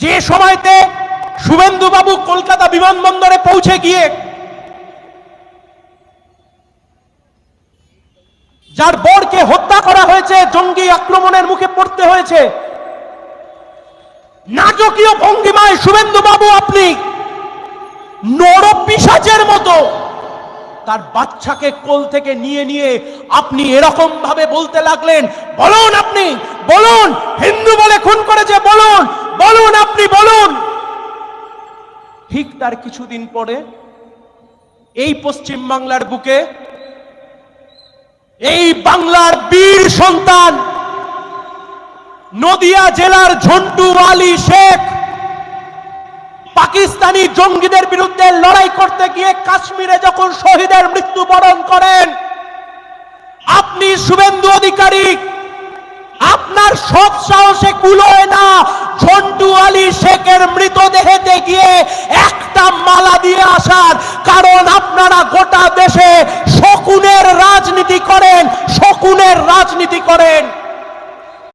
যে সময়তে শুভেন্দুবাবু কলকাতা বিমানবন্দরে পৌঁছে গিয়ে যার বরকে হত্যা করা হয়েছে, জঙ্গি আক্রমণের মুখে পড়তে হয়েছে, নাটকীয় ভঙ্গিমায় শুভেন্দুবাবু আপনি নরপিশাচের মতো তার বাচ্চাকে কোল থেকে নিয়ে নিয়ে আপনি এরকম ভাবে বলতে লাগলেন, বলুন আপনি বলুন, হিন্দু বলে খুন করেছে, বলুন বলুন আপনি বলুন। ঠিক তার কিছুদিন পরে এই পশ্চিম বাংলার বুকে এই বাংলার বীর সন্তান নদিয়া জেলার ঝন্টু আলী শেখ পাকিস্তানি জঙ্গিদের বিরুদ্ধে লড়াই করতে গিয়ে কাশ্মীরে যখন শহীদের মৃত্যুবরণ করেন, আপনি শুভেন্দু অধিকারী আপনার সব সাহসে কুলোয় না ঝন্টু আলী শেখের মৃতদেহেতে গিয়ে একটা মালা দিয়ে আসার, কারণ আপনারা গোটা দেশে শকুনের রাজনীতি করেন, শকুনের রাজনীতি করেন।